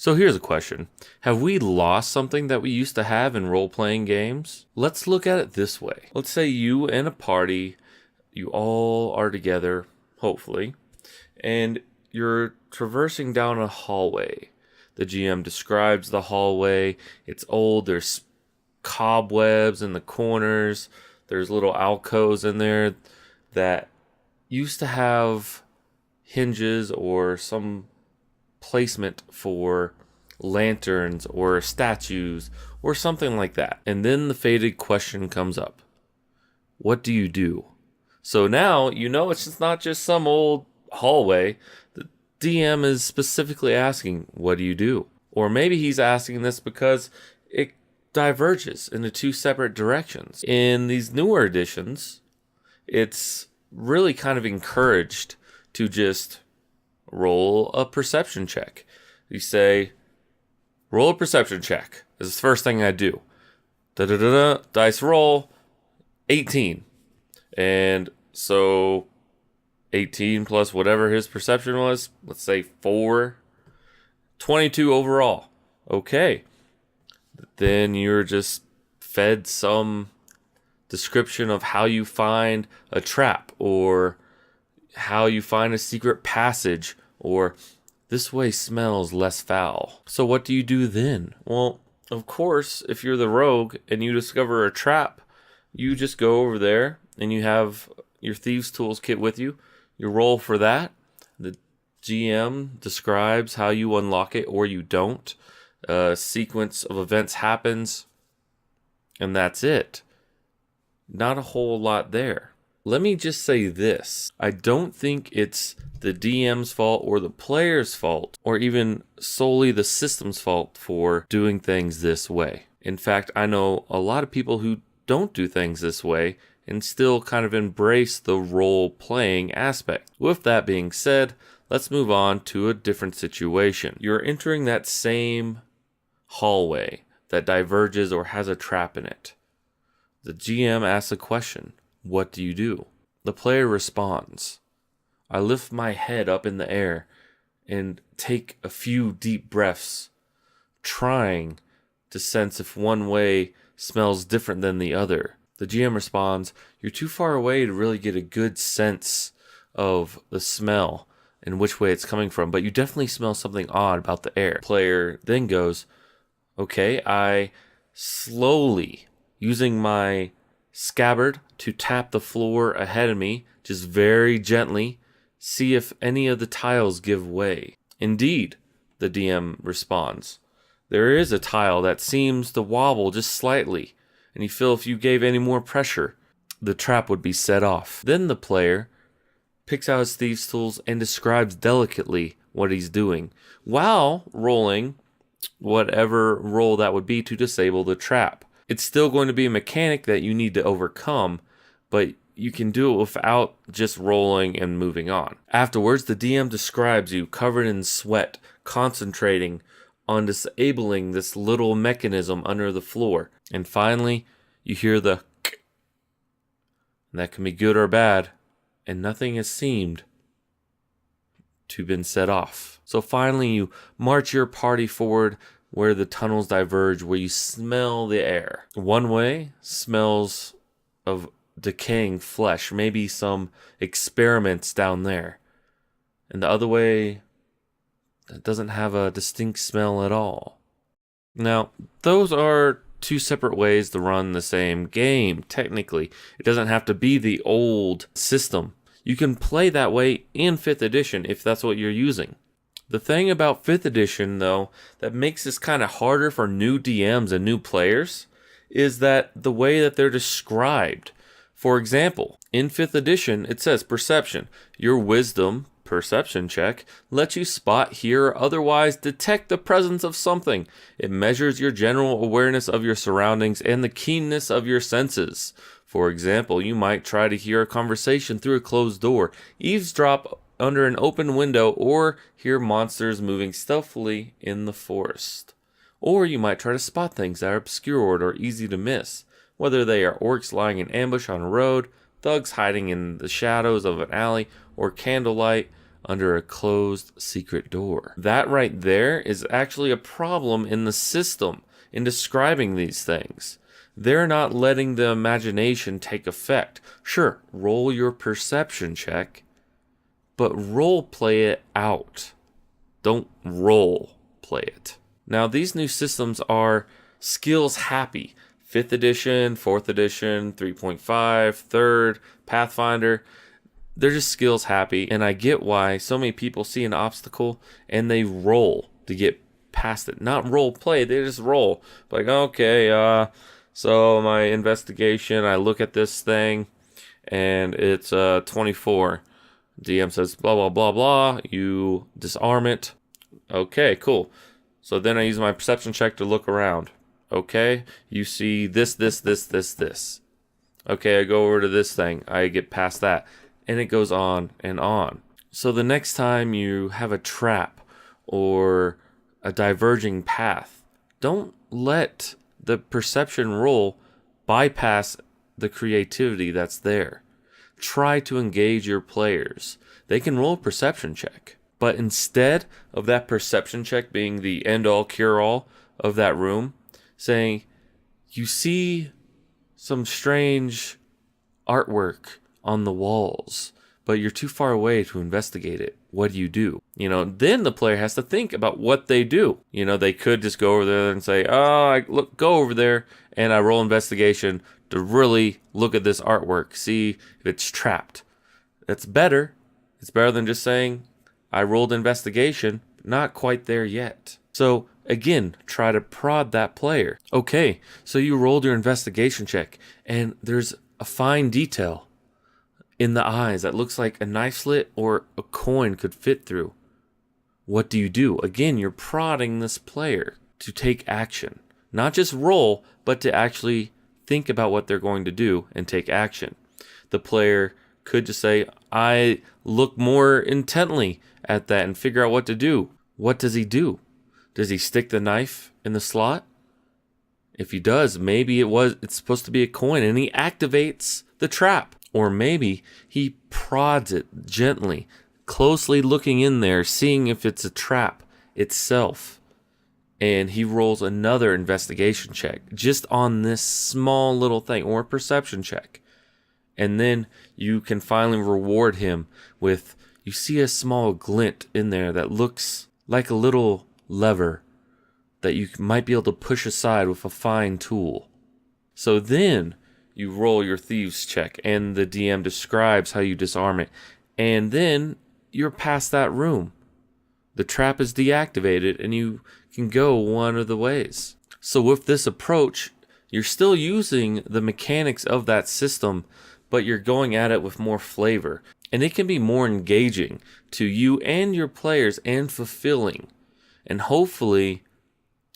So here's a question. Have we lost something that we used to have in role-playing games? Let's look at it this way. Let's say you and a party, you all are together, hopefully, and you're traversing down a hallway. The GM describes the hallway. It's old. There's cobwebs in the corners. There's little alcoves in there that used to have hinges or some placement for lanterns or statues or something like that. And then the fated question comes up. What do you do? So now you know it's just not just some old hallway. The DM is specifically asking, what do you do? Or maybe he's asking this because it diverges into two separate directions. In these newer editions, it's really kind of encouraged to just roll a perception check. You say, roll a perception check. This is the first thing I do. Da-da-da-da, dice roll, 18. And so 18 plus whatever his perception was, let's say 4, 22 overall. Okay. Then you're just fed some description of how you find a trap or how you find a secret passage or this way smells less foul. So what do you do then? Well, of course, if you're the rogue and you discover a trap, you just go over there and you have your thieves tools kit with you. You roll for that. The GM describes how you unlock it or you don't. A sequence of events happens and that's it. Not a whole lot there. Let me just say this. I don't think it's the DM's fault or the player's fault or even solely the system's fault for doing things this way. In fact, I know a lot of people who don't do things this way and still kind of embrace the role-playing aspect. With that being said, let's move on to a different situation. You're entering that same hallway that diverges or has a trap in it. The GM asks a question. What do you do? The player responds, I lift my head up in the air and take a few deep breaths, trying to sense if one way smells different than the other. The GM responds, you're too far away to really get a good sense of the smell and which way it's coming from, but you definitely smell something odd about the air. Player then goes, okay, I slowly, using my scabbard to tap the floor ahead of me, just very gently, see if any of the tiles give way. Indeed, the DM responds. There is a tile that seems to wobble just slightly, and you feel if you gave any more pressure, the trap would be set off. Then the player picks out his thieves' tools and describes delicately what he's doing, while rolling whatever roll that would be to disable the trap. It's still going to be a mechanic that you need to overcome, but you can do it without just rolling and moving on. Afterwards, the DM describes you covered in sweat, concentrating on disabling this little mechanism under the floor. And finally, you hear the k. And that can be good or bad, and nothing has seemed to have been set off. So finally, you march your party forward where the tunnels diverge, where you smell the air. One way smells of decaying flesh, maybe some experiments down there. And the other way doesn't have a distinct smell at all. Now, those are two separate ways to run the same game, technically. It doesn't have to be the old system. You can play that way in 5th edition if that's what you're using. The thing about 5th edition, though, that makes this kind of harder for new DMs and new players is that the way that they're described. For example, in 5th edition, it says perception. Your wisdom perception check lets you spot, hear, or otherwise detect the presence of something. It measures your general awareness of your surroundings and the keenness of your senses. For example, you might try to hear a conversation through a closed door, eavesdrop under an open window, or hear monsters moving stealthily in the forest. Or you might try to spot things that are obscured or easy to miss, whether they are orcs lying in ambush on a road, thugs hiding in the shadows of an alley, or candlelight under a closed secret door. That right there is actually a problem in the system in describing these things. They're not letting the imagination take effect. Sure, roll your perception check, but role play it out. Don't role play it. Now, these new systems are skills happy. 5th edition, 4th edition, 3.5, 3rd, Pathfinder. They're just skills happy, and I get why so many people see an obstacle and they roll to get past it. Not role play, they just roll. Like, okay, so my investigation, I look at this thing and it's 24. DM says blah, blah, blah, blah. You disarm it. Okay, cool. So then I use my perception check to look around. Okay, you see this. Okay, I go over to this thing. I get past that. And it goes on and on. So the next time you have a trap or a diverging path, don't let the perception roll bypass the creativity that's there. Try to engage your players. They can roll a perception check. But instead of that perception check being the end-all, cure-all of that room, saying, you see some strange artwork on the walls, but you're too far away to investigate it. What do you do? Then the player has to think about what they do. They could just go over there and say, go over there and I roll investigation to really look at this artwork, see if it's trapped. That's better. It's better than just saying, I rolled investigation, but not quite there yet. So again, try to prod that player. Okay, so you rolled your investigation check and there's a fine detail in the eyes that looks like a knife slit or a coin could fit through. What do you do? Again, you're prodding this player to take action. Not just roll, but to actually think about what they're going to do and take action. The player could just say, I look more intently at that and figure out what to do. What does he do? Does he stick the knife in the slot? If he does, maybe it's supposed to be a coin and he activates the trap. Or maybe he prods it gently, closely looking in there, seeing if it's a trap itself. And he rolls another investigation check just on this small little thing, or perception check. And then you can finally reward him with, you see a small glint in there that looks like a little lever that you might be able to push aside with a fine tool. So then you roll your thieves check and the DM describes how you disarm it. And then you're past that room. The trap is deactivated and you can go one of the ways. So with this approach, you're still using the mechanics of that system, but you're going at it with more flavor. And it can be more engaging to you and your players and fulfilling. And hopefully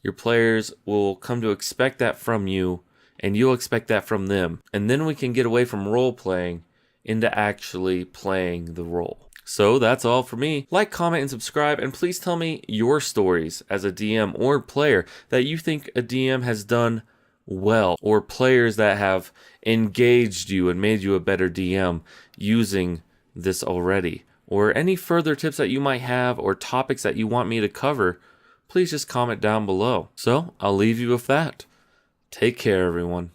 your players will come to expect that from you and you'll expect that from them. And then we can get away from role playing into actually playing the role. So that's all for me. Like, comment, and subscribe, and please tell me your stories as a DM or player that you think a DM has done well, or players that have engaged you and made you a better DM using this already, or any further tips that you might have or topics that you want me to cover. Please just comment down below. So I'll leave you with that. Take care, everyone.